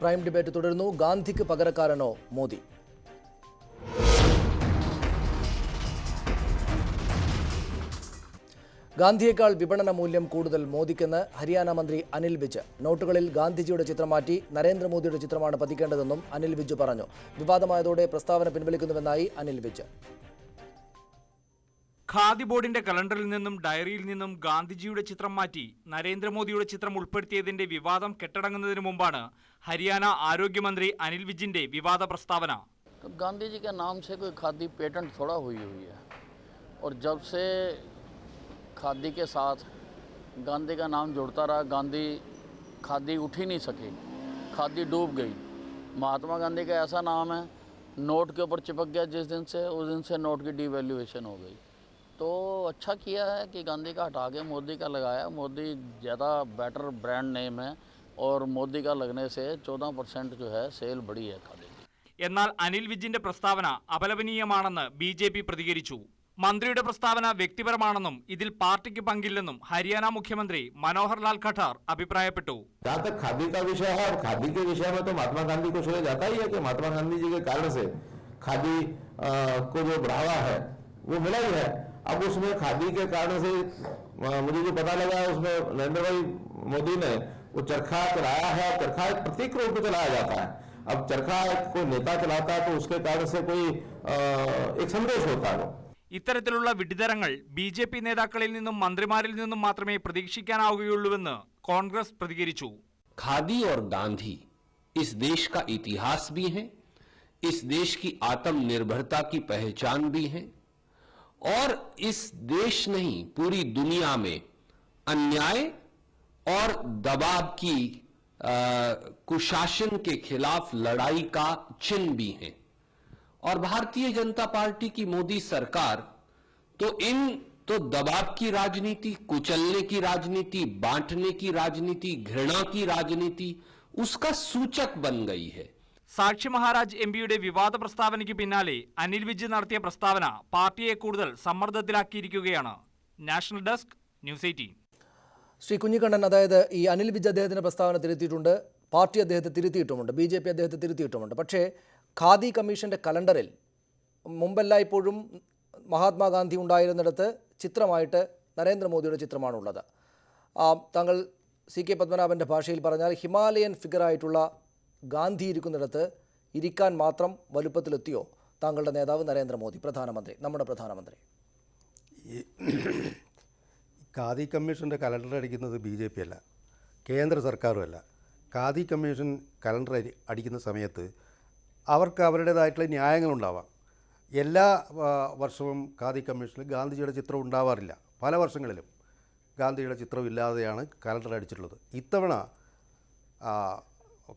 Prime debate തുടരുന്നു. ഗാന്ധിക്ക് പകരക്കാരനോ മോദി? ഗാന്ധിയേക്കാൾ വിപണന മൂല്യം കൂടുതൽ മോദിക്കെന്ന് ഹരിയാന മന്ത്രി അനിൽ വിജ്. നോട്ടുകളിൽ ഗാന്ധിജിയുടെ ചിത്രം മാറ്റി നരേന്ദ്രമോദിയുടെ ചിത്രമാണ് പതിക്കേണ്ടതെന്നും അനിൽ വിജ് പറഞ്ഞു. വിവാദമായതോടെ പ്രസ്താവന പിൻവലിക്കുന്നുവെന്നായി അനിൽ വിജ്. ഖാദി ബോർഡിന്റെ കലണ്ടറിൽ നിന്നും ഡയറിയിൽ നിന്നും ഗാന്ധിജിയുടെ ചിത്രം മാറ്റി നരേന്ദ്രമോദിയുടെ ചിത്രം ഉൾപ്പെടുത്തിയതിന്റെ വിവാദം കെട്ടടങ്ങുന്നതിന് മുമ്പാണ് ഹരിയാന ആരോഗ്യമന്ത്രി അനിൽ വിജിന്റെ വിവാദ പ്രസ്താവന. गांधी के नाम से कोई खादी पेटेंट थोड़ा हुई है और जब से खादी के साथ गांधी का नाम जुड़ता रहा, गांधी खादी उठ ही नहीं सकी, खादी डूब गई। महात्मा गांधी का ऐसा नाम है, नोट के ऊपर चिपक गया जिस दिन से, उस दिन से नोट की डिवैल्यूएशन हो गई। तो अच्छा किया है कि गांधी का हटा के मोदी का लगाया। मोदी ज़्यादा बेटर ब्रांड नेम है और मोदी का लगने से 14% जो है सेल बढ़ी है खादी। എന്നാൽ അനിൽ വിജിന്റെ പ്രസ്താവന അപലപനീയമാണെന്ന് ബിജെപി പ്രതികരിച്ചു. മന്ത്രിയുടെ പ്രസ്താവന വ്യക്തിപരമാണെന്നും ഇതിൽ പാർട്ടിക്ക് പങ്കില്ലെന്നും ഹരിയാന മുഖ്യമന്ത്രി മനോഹർ ലാൽ ഖട്ടാർ അഭിപ്രായപ്പെട്ടു. जहाँ तक खादी का विषय है, खादी के विषय में तो महात्मा गांधी को श्रेय जाता ही है कि महात्मा गांधी जी के कारण से खादी को जो बढ़ावा है वो मिला ही है। अब उसमें खादी के कारण से मुझे जो पता लगा उसमें नरेंद्र भाई मोदी ने वो चरखा चलाया है। चरखा एक प्रतीक रूप में चलाया जाता है। अब चरखा कोई नेता चलाता है तो उसके कारण से कोई एक संदेश होता है। ഇത്തരത്തിലുള്ള വിഡ്ഢിതരങ്ങൾ ബിജെപി നേതാക്കളിൽ നിന്നും മന്ത്രിമാരിൽ നിന്നും മാത്രമേ പ്രതീക്ഷിക്കാനാവുകയുള്ളൂവെന്ന് കോൺഗ്രസ് പ്രതികരിച്ചു. खादी और गांधी इस देश का इतिहास भी है, इस देश की आत्मनिर्भरता की पहचान भी है और इस देश नहीं पूरी दुनिया में अन्याय और दबाव की कुशासन के खिलाफ लड़ाई का चिन्ह भी है। और भारतीय जनता पार्टी की मोदी सरकार तो दबाव की राजनीति, कुचलने की राजनीति, बांटने की राजनीति, घृणा की राजनीति उसका सूचक बन गई है. സാക്ഷി മഹാരാജ് എംപിയുടെ വിവാദ പ്രസ്താവനയ്ക്ക് പിന്നാലെ അനിൽ വിജ് നടത്തിയ പ്രസ്താവന പാർട്ടിയെ കൂടുതൽ സമ്മർദ്ദത്തിലാക്കിയിരിക്കുകയാണ്. National desk, news 18. Shri Kunhikannan, അതായത് ഈ അനിൽ വിജ് അദ്ദേഹത്തിൻ്റെ പ്രസ്താവന തിരുത്തിയിട്ടുണ്ട്, പാർട്ടി അദ്ദേഹത്തെ തിരുത്തിയിട്ടുമുണ്ട്, ബിജെപി അദ്ദേഹത്തെ തിരുത്തിയിട്ടുമുണ്ട്. പക്ഷേ ഖാദി കമ്മീഷൻ്റെ കലണ്ടറിൽ മുമ്പെല്ലായ്പ്പോഴും മഹാത്മാഗാന്ധി ഉണ്ടായിരുന്നിടത്ത് ചിത്രമായിട്ട് നരേന്ദ്രമോദിയുടെ ചിത്രമാണുള്ളത്. താങ്കൾ സി കെ പത്മനാഭൻ്റെ ഭാഷയിൽ പറഞ്ഞാൽ ഹിമാലയൻ ഫിഗറായിട്ടുള്ള ഗാന്ധി ഇരിക്കുന്നിടത്ത് ഇരിക്കാൻ മാത്രം വലുപ്പത്തിലെത്തിയോ താങ്കളുടെ നേതാവ് നരേന്ദ്രമോദി, പ്രധാനമന്ത്രി, നമ്മുടെ പ്രധാനമന്ത്രി? ഖാദി കമ്മീഷൻ്റെ കലണ്ടർ അടിക്കുന്നത് BJP അല്ല, കേന്ദ്ര സർക്കാരുമല്ല. ഖാദി കമ്മീഷൻ കലണ്ടർ അടിക്കുന്ന സമയത്ത് അവർക്ക് അവരുടേതായിട്ടുള്ള ന്യായങ്ങളുണ്ടാവാം. എല്ലാ വർഷവും ഖാദി കമ്മീഷനിൽ ഗാന്ധിജിയുടെ ചിത്രം ഉണ്ടാവാറില്ല. പല വർഷങ്ങളിലും ഗാന്ധിജിയുടെ ചിത്രമില്ലാതെയാണ് കലണ്ടർ അടിച്ചിട്ടുള്ളത്. ഇത്തവണ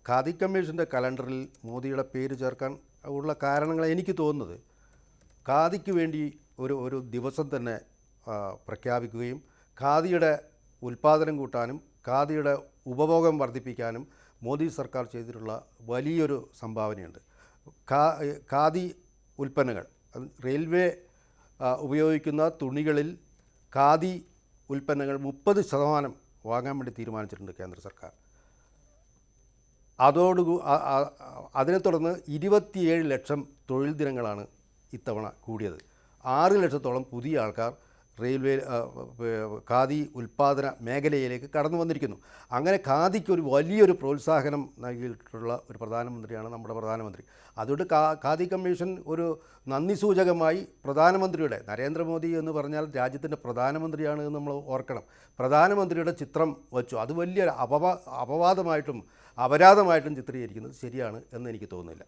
ഖാദി കമ്മീഷൻ്റെ കലണ്ടറിൽ മോദിയുടെ പേര് ചേർക്കാൻ ഉള്ള കാരണങ്ങൾ എനിക്ക് തോന്നുന്നത് ഖാദിക്ക് വേണ്ടി ഒരു ദിവസം തന്നെ പ്രഖ്യാപിക്കുകയും ഖാദിയുടെ ഉൽപ്പാദനം കൂട്ടാനും ഖാദിയുടെ ഉപഭോഗം വർദ്ധിപ്പിക്കാനും മോദി സർക്കാർ ചെയ്തിട്ടുള്ള വലിയൊരു സംഭാവനയുണ്ട്. ഖാദി ഉൽപ്പന്നങ്ങൾ, റെയിൽവേ ഉപയോഗിക്കുന്ന തുണികളിൽ ഖാദി ഉൽപ്പന്നങ്ങൾ 30% വാങ്ങാൻ വേണ്ടി തീരുമാനിച്ചിട്ടുണ്ട് കേന്ദ്ര സർക്കാർ. അതിനെ തുടർന്ന് 27 ലക്ഷം തൊഴിൽ ദിനങ്ങളാണ് ഇത്തവണ കൂടിയത്. 6 ലക്ഷത്തോളം പുതിയ ആൾക്കാർ റെയിൽവേ ഖാദി ഉൽപ്പാദന മേഖലയിലേക്ക് കടന്നു വന്നിരിക്കുന്നു. അങ്ങനെ ഖാദിക്ക് ഒരു വലിയൊരു പ്രോത്സാഹനം നൽകിയിട്ടുള്ള ഒരു പ്രധാനമന്ത്രിയാണ് നമ്മുടെ പ്രധാനമന്ത്രി. അതുകൊണ്ട് ഖാദി കമ്മീഷൻ ഒരു നന്ദി സൂചകമായി പ്രധാനമന്ത്രിയുടെ, നരേന്ദ്രമോദി എന്ന് പറഞ്ഞാൽ രാജ്യത്തിൻ്റെ പ്രധാനമന്ത്രിയാണ് എന്ന് നമ്മൾ ഓർക്കണം, പ്രധാനമന്ത്രിയുടെ ചിത്രം വച്ചു. അത് വലിയൊരു അപവാദമായിട്ടും അപരാധമായിട്ടും ചിത്രീകരിക്കുന്നത് ശരിയാണ് എന്ന് എനിക്ക് തോന്നുന്നില്ല.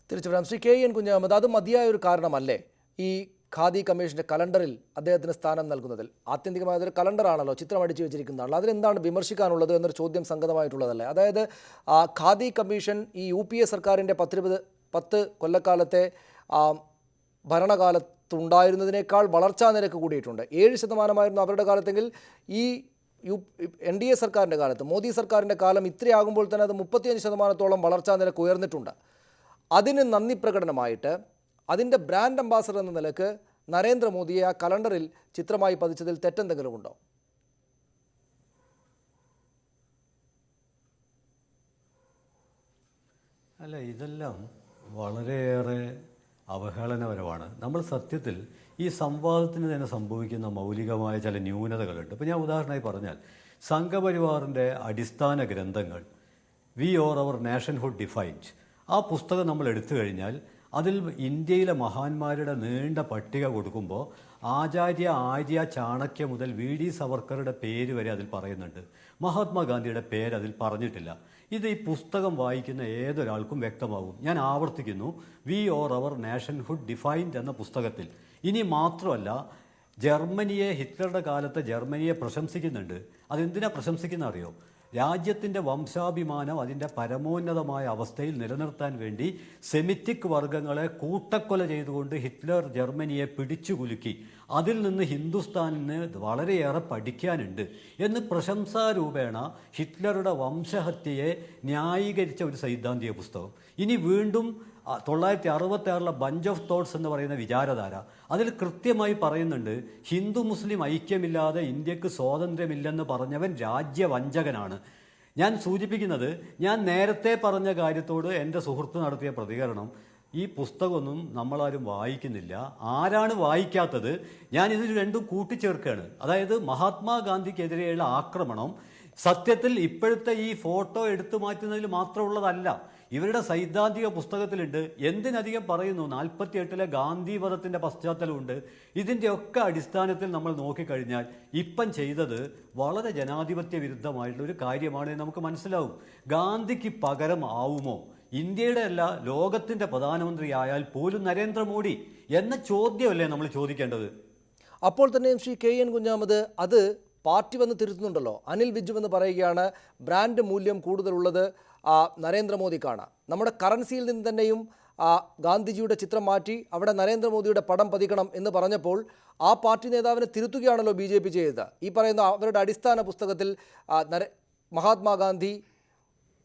തിരിച്ചു വരാം. ശ്രീ KN കുഞ്ഞഹമ്മദ്, അത് മതിയായ ഒരു കാരണമല്ലേ ഈ ഖാദി കമ്മീഷൻ്റെ കലണ്ടറിൽ അദ്ദേഹത്തിന് സ്ഥാനം നൽകുന്നതിൽ? ആത്യന്തികമായതൊരു കലണ്ടറാണല്ലോ, ചിത്രം അടിച്ചു വെച്ചിരിക്കുന്നതാണല്ലോ, അതിലെന്താണ് വിമർശിക്കാനുള്ളത് എന്നൊരു ചോദ്യം സംഗതമായിട്ടുള്ളതല്ലേ? അതായത് ഖാദി കമ്മീഷൻ ഈ UPA സർക്കാരിൻ്റെ 10 കൊല്ലക്കാലത്തെ ഭരണകാലത്തുണ്ടായിരുന്നതിനേക്കാൾ വളർച്ചാ നിരക്ക് കൂടിയിട്ടുണ്ട്. 7% അവരുടെ കാലത്തെങ്കിൽ ഈ NDA സർക്കാരിൻ്റെ കാലത്ത്, മോദി സർക്കാരിൻ്റെ കാലം ഇത്രയാകുമ്പോൾ തന്നെ അത് 35%-ഓളം വളർച്ചാ നിരക്ക് ഉയർന്നിട്ടുണ്ട്. അതിന് നന്ദി പ്രകടനമായിട്ട് അതിൻ്റെ ബ്രാൻഡ് അംബാസഡർ എന്ന നിലക്ക് നരേന്ദ്രമോദിയെ ആ കലണ്ടറിൽ ചിത്രമായി പതിച്ചതിൽ തെറ്റെന്തെങ്കിലും ഉണ്ടോ? അല്ല, ഇതെല്ലാം വളരെയേറെ അവഹേളനപരമാണ്. നമ്മൾ സത്യത്തിൽ ഈ സംവാദത്തിന് തന്നെ സംഭവിക്കുന്ന മൗലികമായ ചില ന്യൂനതകളുണ്ട്. ഇപ്പോൾ ഞാൻ ഉദാഹരണമായി പറഞ്ഞാൽ, സംഘപരിവാറിൻ്റെ അടിസ്ഥാന ഗ്രന്ഥങ്ങൾ we or our nationhood defined, ആ പുസ്തകം നമ്മൾ എടുത്തു കഴിഞ്ഞാൽ അതിൽ ഇന്ത്യയിലെ മഹാന്മാരുടെ നീണ്ട പട്ടിക കൊടുക്കുമ്പോൾ ആര്യ ചാണക്യ മുതൽ വി ഡി സവർക്കറുടെ പേര് വരെ അതിൽ പറയുന്നുണ്ട്. മഹാത്മാഗാന്ധിയുടെ പേര് അതിൽ പറഞ്ഞിട്ടില്ല. ഇത് ഈ പുസ്തകം വായിക്കുന്ന ഏതൊരാൾക്കും വ്യക്തമാകും. ഞാൻ ആവർത്തിക്കുന്നു, we or our nationhood defined എന്ന പുസ്തകത്തിൽ. ഇനി മാത്രമല്ല, ജർമ്മനിയെ, ഹിറ്റ്ലറുടെ കാലത്തെ ജർമ്മനിയെ പ്രശംസിക്കുന്നുണ്ട്. അതെന്തിനാണ് പ്രശംസിക്കുന്നത് അറിയോ? രാജ്യത്തിൻ്റെ വംശാഭിമാനം അതിൻ്റെ പരമോന്നതമായ അവസ്ഥയിൽ നിലനിർത്താൻ വേണ്ടി സെമിറ്റിക് വർഗ്ഗങ്ങളെ കൂട്ടക്കൊല ചെയ്തുകൊണ്ട് ഹിറ്റ്ലർ ജർമ്മനിയെ പിടിച്ചു കുലുക്കി. അതിൽ നിന്ന് ഹിന്ദുസ്ഥാനിന് വളരെയേറെ പഠിക്കാനുണ്ട് എന്ന് പ്രശംസാരൂപേണ ഹിറ്റ്ലറുടെ വംശഹത്യയെ ന്യായീകരിച്ച ഒരു സൈദ്ധാന്തിക പുസ്തകം. ഇനി വീണ്ടും 1966 ബഞ്ച് ഓഫ് തോട്ട്സ് എന്ന് പറയുന്ന വിചാരധാര, അതിൽ കൃത്യമായി പറയുന്നുണ്ട്, ഹിന്ദു മുസ്ലിം ഐക്യമില്ലാതെ ഇന്ത്യക്ക് സ്വാതന്ത്ര്യമില്ലെന്ന് പറഞ്ഞവൻ രാജ്യവഞ്ചകനാണ്. ഞാൻ സൂചിപ്പിക്കുന്നത്, ഞാൻ നേരത്തെ പറഞ്ഞ കാര്യത്തോട് എൻ്റെ സുഹൃത്ത് നടത്തിയ പ്രതികരണം, ഈ പുസ്തകമൊന്നും നമ്മളാരും വായിക്കുന്നില്ല. ആരാണ് വായിക്കാത്തത്? ഞാൻ ഇതിൽ രണ്ടും കൂട്ടിച്ചേർക്കുകയാണ്. അതായത് മഹാത്മാഗാന്ധിക്കെതിരെയുള്ള ആക്രമണം സത്യത്തിൽ ഇപ്പോഴത്തെ ഈ ഫോട്ടോ എടുത്തു മാറ്റുന്നതിൽ മാത്രമുള്ളതല്ല. ഇവരുടെ സൈദ്ധാന്തിക പുസ്തകത്തിലുണ്ട്. എന്തിനധികം പറയുന്നു, 48 ഗാന്ധി വധത്തിൻ്റെ പശ്ചാത്തലമുണ്ട്. ഇതിൻ്റെയൊക്കെ അടിസ്ഥാനത്തിൽ നമ്മൾ നോക്കിക്കഴിഞ്ഞാൽ ഇപ്പം ചെയ്തത് വളരെ ജനാധിപത്യ വിരുദ്ധമായിട്ടുള്ള ഒരു കാര്യമാണ് നമുക്ക് മനസ്സിലാവും. ഗാന്ധിക്ക് പകരം ആവുമോ? ഇന്ത്യയുടെ അല്ല, ലോകത്തിൻ്റെ പ്രധാനമന്ത്രിയായാൽ പോലും നരേന്ദ്രമോദി എന്ന ചോദ്യമല്ലേ നമ്മൾ ചോദിക്കേണ്ടത്? അപ്പോൾ തന്നെയും ശ്രീ കെ എൻ കുഞ്ഞാമത്, അത് പാർട്ടി വന്ന് തിരുത്തുന്നുണ്ടല്ലോ. അനിൽ വിജു എന്ന് പറയുകയാണ് ബ്രാൻഡ് മൂല്യം കൂടുതലുള്ളത് നരേന്ദ്രമോദിക്കാണ്. നമ്മുടെ കറൻസിയിൽ നിന്ന് തന്നെയും ഗാന്ധിജിയുടെ ചിത്രം മാറ്റി അവിടെ നരേന്ദ്രമോദിയുടെ പടം പതിക്കണം എന്ന് പറഞ്ഞപ്പോൾ ആ പാർട്ടി നേതാവിനെ തിരുത്തുകയാണല്ലോ BJP ചെയ്തത്. ഈ പറയുന്ന അവരുടെ അടിസ്ഥാന പുസ്തകത്തിൽ മഹാത്മാഗാന്ധി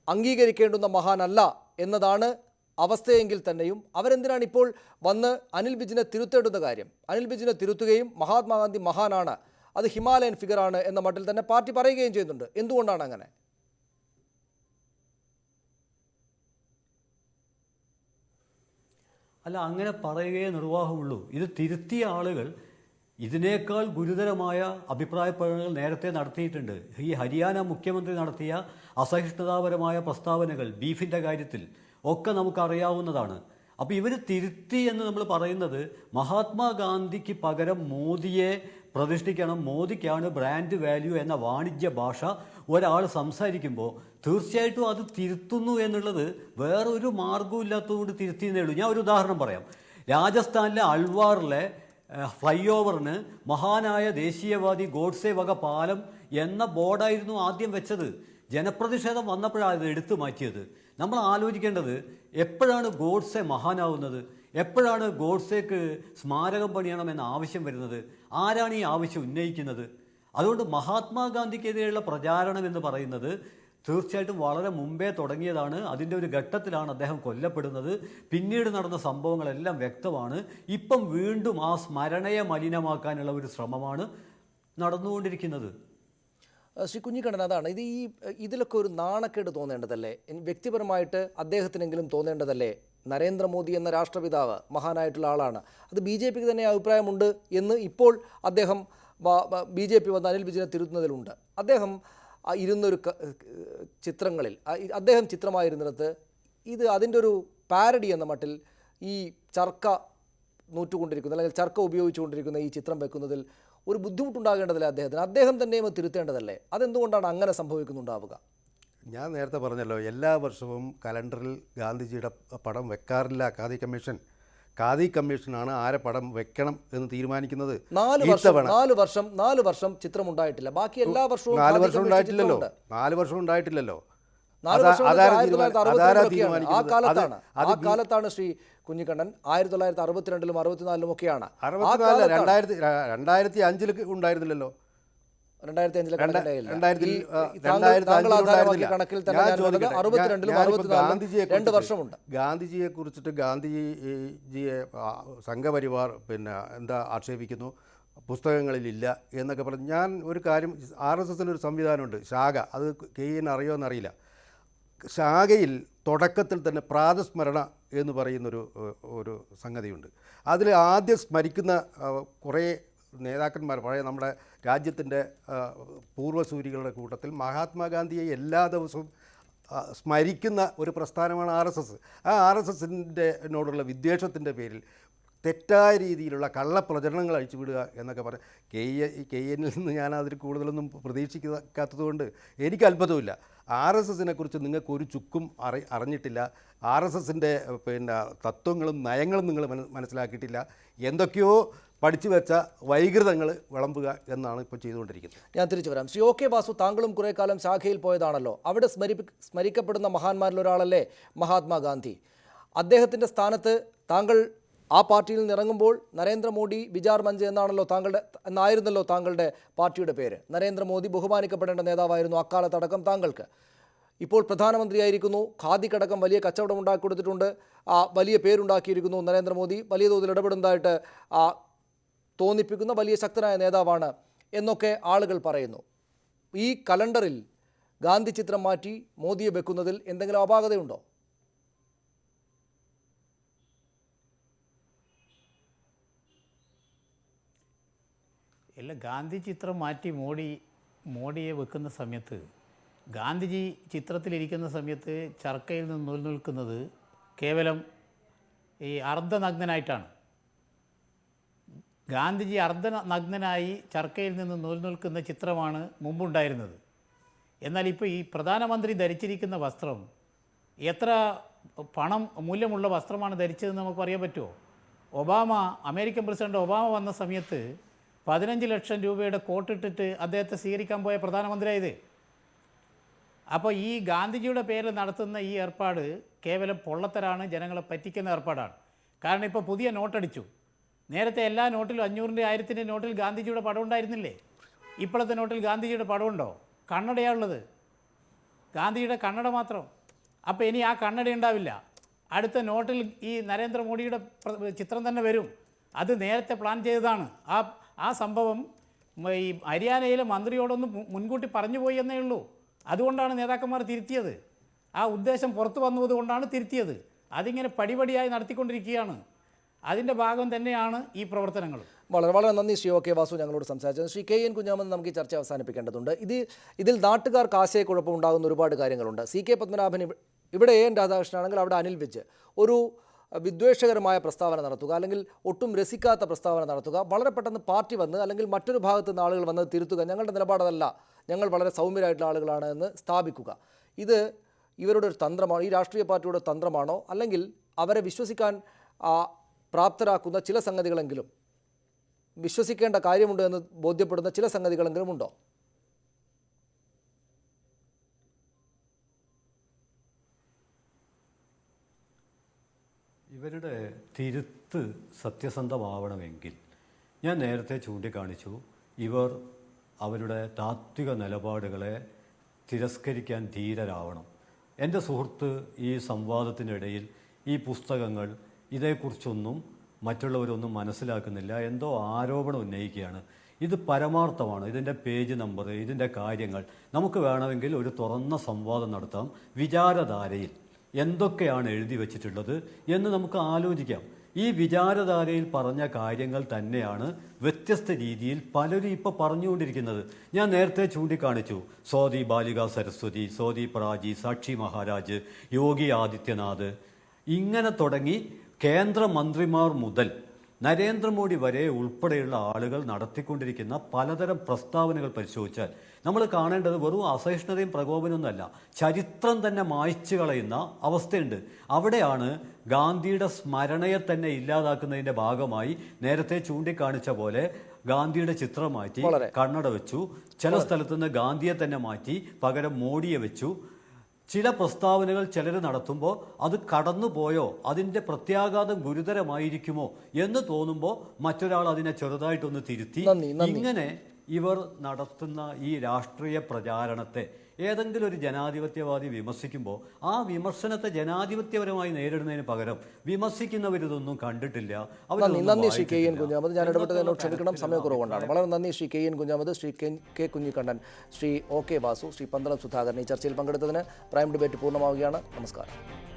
അംഗീകരിക്കേണ്ടുന്ന മഹാനല്ല എന്നതാണ് അവസ്ഥയെങ്കിൽ തന്നെയും അവരെന്തിനാണ് ഇപ്പോൾ വന്ന് അനിൽ വിജിനെ തിരുത്തേണ്ടുന്ന കാര്യം? അനിൽ വിജിനെ തിരുത്തുകയും മഹാത്മാഗാന്ധി മഹാനാണ്, അത് ഹിമാലയൻ ഫിഗറാണ് എന്ന മട്ടിൽ തന്നെ പാർട്ടി പറയുകയും ചെയ്യുന്നുണ്ട്. എന്തുകൊണ്ടാണ് അങ്ങനെ? അല്ല, അങ്ങനെ പറയുകയേ നിർവാഹമുള്ളൂ. ഇത് തിരുത്തിയ ആളുകൾ ഇതിനേക്കാൾ ഗുരുതരമായ അഭിപ്രായ പ്രകടനങ്ങൾ നേരത്തെ നടത്തിയിട്ടുണ്ട്. ഈ ഹരിയാന മുഖ്യമന്ത്രി നടത്തിയ അസഹിഷ്ണുതാപരമായ പ്രസ്താവനകൾ ബീഫിൻ്റെ കാര്യത്തിൽ ഒക്കെ നമുക്കറിയാവുന്നതാണ്. അപ്പോൾ ഇവർ തിരുത്തി എന്ന് നമ്മൾ പറയുന്നത് മഹാത്മാഗാന്ധിക്ക് പകരം മോദിയെ പ്രതിഷ്ഠിക്കണം, മോദിക്കാണ് ബ്രാൻഡ് വാല്യൂ എന്ന വാണിജ്യ ഭാഷ ഒരാൾ സംസാരിക്കുമ്പോൾ തീർച്ചയായിട്ടും അത് തിരുത്തുന്നു എന്നുള്ളത് വേറൊരു മാർഗ്ഗവും ഇല്ലാത്തതുകൊണ്ട് തിരുത്തിയെന്നേ ഉള്ളൂ. ഞാൻ ഒരു ഉദാഹരണം പറയാം. രാജസ്ഥാനിലെ അൽവാറിലെ ഫ്ലൈ ഓവറിന് മഹാനായ ദേശീയവാദി ഗോഡ്സെ വക പാലം എന്ന ബോർഡായിരുന്നു ആദ്യം വെച്ചത്. ജനപ്രതിഷേധം വന്നപ്പോഴാണ് ഇത് എടുത്തു മാറ്റിയത്. നമ്മൾ ആലോചിക്കേണ്ടത്, എപ്പോഴാണ് ഗോഡ്സെ മഹാനാവുന്നത്? എപ്പോഴാണ് ഗോഡ്സേക്ക് സ്മാരകം പണിയണമെന്ന ആവശ്യം വരുന്നത്? ആരാണ് ഈ ആവശ്യം ഉന്നയിക്കുന്നത്? അതുകൊണ്ട് മഹാത്മാഗാന്ധിക്കെതിരെയുള്ള പ്രചാരണം എന്ന് പറയുന്നത് തീർച്ചയായിട്ടും വളരെ മുമ്പേ തുടങ്ങിയതാണ്. അതിൻ്റെ ഒരു ഘട്ടത്തിലാണ് അദ്ദേഹം കൊല്ലപ്പെടുന്നത്. പിന്നീട് നടന്ന സംഭവങ്ങളെല്ലാം വ്യക്തമാണ്. ഇപ്പം വീണ്ടും ആ സ്മരണയെ മലിനമാക്കാനുള്ള ഒരു ശ്രമമാണ് നടന്നുകൊണ്ടിരിക്കുന്നത്. ശ്രീ കുഞ്ഞിക്കണ്ണൻ, അതാണ് ഇതിലൊക്കെ ഒരു നാണക്കേട് തോന്നേണ്ടതല്ലേ? വ്യക്തിപരമായിട്ട് അദ്ദേഹത്തിനെങ്കിലും തോന്നേണ്ടതല്ലേ? നരേന്ദ്രമോദി എന്ന രാഷ്ട്രപിതാവ് മഹാനായിട്ടുള്ള ആളാണ്, അത് BJPക്ക് തന്നെ അഭിപ്രായമുണ്ട് എന്ന് ഇപ്പോൾ അദ്ദേഹം BJP വന്ന് അനിൽ വിജിനെ തിരുത്തുന്നതിലുണ്ട്. അദ്ദേഹം ഇരുന്നൊരു ചിത്രങ്ങളിൽ അദ്ദേഹം ചിത്രമായിരുന്നിടത്ത് ഇത് അതിൻ്റെ ഒരു പാരഡി എന്ന മട്ടിൽ ഈ ചർക്ക നൂറ്റുകൊണ്ടിരിക്കുന്ന അല്ലെങ്കിൽ ചർക്ക ഉപയോഗിച്ചുകൊണ്ടിരിക്കുന്ന ഈ ചിത്രം വെക്കുന്നതിൽ ഒരു ബുദ്ധിമുട്ടുണ്ടാകേണ്ടതല്ലേ അദ്ദേഹത്തിന്? അദ്ദേഹം തന്നെയും തിരുത്തേണ്ടതല്ലേ? അതെന്തുകൊണ്ടാണ് അങ്ങനെ സംഭവിക്കുന്നുണ്ടാവുക? ഞാൻ നേരത്തെ പറഞ്ഞല്ലോ, എല്ലാ വർഷവും കലണ്ടറിൽ ഗാന്ധിജിയുടെ പടം വെക്കാറില്ല ഖാദി കമ്മീഷനാണ് ആരെ പടം വെക്കണം എന്ന് തീരുമാനിക്കുന്നത്. 4 വർഷം ചിത്രം ഉണ്ടായിട്ടില്ല. ബാക്കി എല്ലാ വർഷവും 4 വർഷം ഉണ്ടായിട്ടില്ലല്ലോ. 4 വർഷം ഉണ്ടായിട്ടില്ലല്ലോ. ആ കാലത്താണ് ശ്രീ കുഞ്ഞിക്കണ്ണൻ 1962-ലും 64-ലും ഒക്കെയാണ്. 2005 ഉണ്ടായിരുന്നില്ലല്ലോ. 2005 ഗാന്ധിജിയെ കുറിച്ചിട്ട് ഗാന്ധിജിയെ സംഘപരിവാർ ആക്ഷേപിക്കുന്നു, പുസ്തകങ്ങളിലില്ല എന്നൊക്കെ പറഞ്ഞു. ഞാൻ ഒരു കാര്യം, RSSന് ഒരു സംവിധാനമുണ്ട്, ശാഖ, അത് KN അറിയുമോ എന്നറിയില്ല. ശാഖയിൽ തുടക്കത്തിൽ തന്നെ പ്രാതസ്മരണ എന്ന് പറയുന്നൊരു ഒരു സംഗതിയുണ്ട്. അതിൽ ആദ്യം സ്മരിക്കുന്ന കുറേ നേതാക്കന്മാർ, പഴയ നമ്മുടെ രാജ്യത്തിൻ്റെ പൂർവ്വസൂരികളുടെ കൂട്ടത്തിൽ മഹാത്മാഗാന്ധിയെ എല്ലാ ദിവസവും സ്മരിക്കുന്ന ഒരു പ്രസ്ഥാനമാണ് RSS. ആ RSSനോടുള്ള വിദ്വേഷത്തിൻ്റെ പേരിൽ തെറ്റായ രീതിയിലുള്ള കള്ളപ്രചരണങ്ങൾ അഴിച്ചുവിടുക എന്നൊക്കെ പറഞ്ഞ് KNൽ നിന്ന് ഞാൻ അതിൽ കൂടുതലൊന്നും പ്രതീക്ഷിക്കാത്തതുകൊണ്ട് എനിക്ക് അത്ഭുതമില്ല. RSSനെ കുറിച്ച് നിങ്ങൾക്ക് ഒരു ചുക്കും അറിഞ്ഞിട്ടില്ല. RSSൻ്റെ തത്വങ്ങളും നയങ്ങളും നിങ്ങൾ മനസ്സിലാക്കിയിട്ടില്ല. എന്തൊക്കെയോ പഠിച്ചു വെച്ച വൈകൃതങ്ങൾ വിളമ്പുക എന്നാണ് ഇപ്പോൾ ചെയ്തുകൊണ്ടിരിക്കുന്നത്. ഞാൻ തിരിച്ചു വരാം. ശ്രീ OK വാസു, താങ്കളും കുറേ കാലം ശാഖയിൽ പോയതാണല്ലോ. അവിടെ സ്മരിക്കപ്പെടുന്ന മഹാന്മാരിൽ ഒരാളല്ലേ മഹാത്മാഗാന്ധി. അദ്ദേഹത്തിൻ്റെ സ്ഥാനത്ത് താങ്കൾ ആ പാർട്ടിയിൽ നിന്ന് ഇറങ്ങുമ്പോൾ നരേന്ദ്രമോദി വിചാർ മഞ്ച് എന്നായിരുന്നല്ലോ താങ്കളുടെ പാർട്ടിയുടെ പേര്. നരേന്ദ്രമോദി ബഹുമാനിക്കപ്പെടേണ്ട നേതാവായിരുന്നു അക്കാലത്തടക്കം താങ്കൾക്ക്. ഇപ്പോൾ പ്രധാനമന്ത്രിയായിരിക്കുന്നു. ഖാദിക്കടക്കം വലിയ കച്ചവടം ഉണ്ടാക്കി കൊടുത്തിട്ടുണ്ട്. വലിയ പേരുണ്ടാക്കിയിരിക്കുന്നു നരേന്ദ്രമോദി. വലിയ തോതിൽ ഇടപെടുന്നതായിട്ട് തോന്നിപ്പിക്കുന്ന വലിയ ശക്തനായ നേതാവാണ് എന്നൊക്കെ ആളുകൾ പറയുന്നു. ഈ കലണ്ടറിൽ ഗാന്ധി ചിത്രം മാറ്റി മോദിയെ വെക്കുന്നതിൽ എന്തെങ്കിലും അപാകതയുണ്ടോ? അല്ല, ഗാന്ധി ചിത്രം മാറ്റി മോഡിയെ വെക്കുന്ന സമയത്ത്, ഗാന്ധിജി ചിത്രത്തിലിരിക്കുന്ന സമയത്ത് ചർക്കയിൽ നിന്ന് നിൽക്കുന്നത് കേവലം ഈ അർദ്ധനഗ്നനായിട്ടാണ്. ഗാന്ധിജി അർദ്ധനഗ്നനായി ചർക്കയിൽ നിന്ന് നിൽക്കുന്ന ചിത്രമാണ് മുമ്പുണ്ടായിരുന്നത്. എന്നാൽ ഇപ്പോൾ ഈ പ്രധാനമന്ത്രി ധരിച്ചിരിക്കുന്ന വസ്ത്രം എത്ര പണം മൂല്യമുള്ള വസ്ത്രമാണ് ധരിച്ചതെന്ന് നമുക്ക് അറിയാൻ പറ്റുമോ? അമേരിക്കൻ പ്രസിഡന്റ് ഒബാമ വന്ന സമയത്ത് 15 ലക്ഷം രൂപയുടെ കോട്ടിട്ടിട്ട് അദ്ദേഹത്തെ സ്വീകരിക്കാൻ പോയ പ്രധാനമന്ത്രിയായത്. അപ്പോൾ ഈ ഗാന്ധിജിയുടെ പേരിൽ നടത്തുന്ന ഈ ഏർപ്പാട് കേവലം പൊള്ളത്തരാണ്, ജനങ്ങളെ പറ്റിക്കുന്ന ഏർപ്പാടാണ്. കാരണം ഇപ്പോൾ പുതിയ നോട്ടടിച്ചു. നേരത്തെ എല്ലാ നോട്ടിലും 500-ൻ്റെ 1000-ൻ്റെ നോട്ടിൽ ഗാന്ധിജിയുടെ പടം ഉണ്ടായിരുന്നില്ലേ? ഇപ്പോഴത്തെ നോട്ടിൽ ഗാന്ധിജിയുടെ പടമുണ്ടോ? കണ്ണടയാണുള്ളത്, ഗാന്ധിജിയുടെ കണ്ണട മാത്രം. അപ്പോൾ ഇനി ആ കണ്ണട ഉണ്ടാവില്ല. അടുത്ത നോട്ടിൽ ഈ നരേന്ദ്രമോദിയുടെ ചിത്രം തന്നെ വരും. അത് നേരത്തെ പ്ലാൻ ചെയ്തതാണ്. ആ സംഭവം ഈ ഹരിയാനയിലെ മന്ത്രിയോടൊന്ന് മുൻകൂട്ടി പറഞ്ഞു പോയി എന്നേ ഉള്ളൂ. അതുകൊണ്ടാണ് നേതാക്കന്മാർ തിരുത്തിയത്. ആ ഉദ്ദേശം പുറത്തു വന്നതുകൊണ്ടാണ് തിരുത്തിയത്. അതിങ്ങനെ പടിപടിയായി നടത്തിക്കൊണ്ടിരിക്കുകയാണ്. അതിൻ്റെ ഭാഗം തന്നെയാണ് ഈ പ്രവർത്തനങ്ങൾ. വളരെ വളരെ നന്ദി ശ്രീ OK വാസു ഞങ്ങളോട് സംസാരിച്ചത്. ശ്രീ KN കുഞ്ഞാമൻ, നമുക്ക് ഈ ചർച്ച അവസാനിപ്പിക്കേണ്ടതുണ്ട്. ഇതിൽ നാട്ടുകാർക്ക് ആശയക്കുഴപ്പം ഉണ്ടാകുന്ന ഒരുപാട് കാര്യങ്ങളുണ്ട്. CK പത്മനാഭൻ ഇവിടെ AN രാധാകൃഷ്ണനാണെങ്കിൽ അവിടെ അനിൽ വിജ് ഒരു വിദ്വേഷകരമായ പ്രസ്താവന നടത്തുക, അല്ലെങ്കിൽ ഒട്ടും രസിക്കാത്ത പ്രസ്താവന നടത്തുക, വളരെ പെട്ടെന്ന് പാർട്ടി വന്ന് അല്ലെങ്കിൽ മറ്റൊരു ഭാഗത്തു നിന്ന് ആളുകൾ വന്ന് തിരുത്തുക, ഞങ്ങളുടെ നിലപാടതല്ല, ഞങ്ങൾ വളരെ സൗമ്യരായിട്ടുള്ള ആളുകളാണ് എന്ന് സ്ഥാപിക്കുക. ഇത് ഇവരുടെ ഒരു തന്ത്രമാണോ? ഈ രാഷ്ട്രീയ പാർട്ടിയുടെ തന്ത്രമാണോ? അല്ലെങ്കിൽ അവരെ വിശ്വസിക്കാൻ പ്രാപ്തരാക്കുന്ന ചില സംഗതികളെങ്കിലും, വിശ്വസിക്കേണ്ട കാര്യമുണ്ട് എന്ന് ബോധ്യപ്പെടുന്ന ചില സംഗതികളെങ്കിലും ഉണ്ടോ? ഇവരുടെ തിരുത്ത് സത്യസന്ധമാവണമെങ്കിൽ ഞാൻ നേരത്തെ ചൂണ്ടിക്കാണിച്ചു, ഇവർ അവരുടെ താത്വിക നിലപാടുകളെ തിരസ്കരിക്കാൻ ധീരരാവണം. എൻ്റെ സുഹൃത്ത് ഈ സംവാദത്തിനിടയിൽ ഈ പുസ്തകങ്ങൾ ഇതേക്കുറിച്ചൊന്നും മറ്റുള്ളവരൊന്നും മനസ്സിലാക്കുന്നില്ല, എന്തോ ആരോപണം ഉന്നയിക്കുകയാണ്. ഇത് പരമാർത്ഥമാണ്. ഇതിൻ്റെ പേജ് നമ്പർ, ഇതിൻ്റെ കാര്യങ്ങൾ നമുക്ക് വേണമെങ്കിൽ ഒരു തുറന്ന സംവാദം നടത്താം. വിചാരധാരയിൽ എന്തൊക്കെയാണ് എഴുതി വച്ചിട്ടുള്ളത് എന്ന് നമുക്ക് ആലോചിക്കാം. ഈ വിചാരധാരയിൽ പറഞ്ഞ കാര്യങ്ങൾ തന്നെയാണ് വ്യത്യസ്ത രീതിയിൽ പലരും ഇപ്പോൾ പറഞ്ഞുകൊണ്ടിരിക്കുന്നത്. ഞാൻ നേരത്തെ ചൂണ്ടിക്കാണിച്ചു, സ്വാതി ബാലിക സരസ്വതി, സ്വാതി പറാജി, സാക്ഷി മഹാരാജ്, യോഗി ആദിത്യനാഥ്, ഇങ്ങനെ തുടങ്ങി കേന്ദ്രമന്ത്രിമാർ മുതൽ നരേന്ദ്രമോദി വരെ ഉൾപ്പെടെയുള്ള ആളുകൾ നടത്തിക്കൊണ്ടിരിക്കുന്ന പലതരം പ്രസ്താവനകൾ പരിശോധിച്ചാൽ നമ്മൾ കാണേണ്ടത് വെറും അസഹിഷ്ണുതയും പ്രകോപനമൊന്നുമല്ല, ചരിത്രം തന്നെ മായ്ച്ചു കളയുന്ന അവസ്ഥയുണ്ട്. അവിടെയാണ് ഗാന്ധിയുടെ സ്മരണയെ തന്നെ ഇല്ലാതാക്കുന്നതിൻ്റെ ഭാഗമായി നേരത്തെ ചൂണ്ടിക്കാണിച്ച പോലെ ഗാന്ധിയുടെ ചിത്രം മാറ്റി കണ്ണട വെച്ചു, ചില സ്ഥലത്തുനിന്ന് ഗാന്ധിയെ തന്നെ മാറ്റി പകരം മോഡിയെ വെച്ചു. ചില പ്രസ്താവനകൾ ചിലർ നടത്തുമ്പോൾ അത് കടന്നുപോയോ, അതിൻ്റെ പ്രത്യാഘാതം ഗുരുതരമായിരിക്കുമോ എന്ന് തോന്നുമ്പോൾ മറ്റൊരാൾ അതിനെ ചെറുതായിട്ടൊന്ന് തിരുത്തി. ഇങ്ങനെ ഇവർ നടത്തുന്ന ഈ രാഷ്ട്രീയ പ്രചാരണത്തെ ഏതെങ്കിലും ഒരു ജനാധിപത്യവാദി വിമർശിക്കുമ്പോൾ ആ വിമർശനത്തെ ജനാധിപത്യപരമായി നേരിടുന്നതിന് പകരം വിമർശിക്കുന്നവരിതൊന്നും കണ്ടിട്ടില്ല. നന്ദി ശ്രീ കെ എൻ കുഞ്ഞാമത്. ഞാൻ ഇടപെട്ടതിനോട് ക്ഷമിക്കണം, സമയക്കുറവുകൊണ്ടാണ്. വളരെ നന്ദി Shri K N Kunhamath, Shri K Kunhikannan, Shri OK Vasu, Shri Pandalam Sudhakaran ഈ ചർച്ചയിൽ പങ്കെടുത്തതിന്. പ്രൈം ഡിബേറ്റ് പൂർണ്ണമാവുകയാണ്. നമസ്കാരം.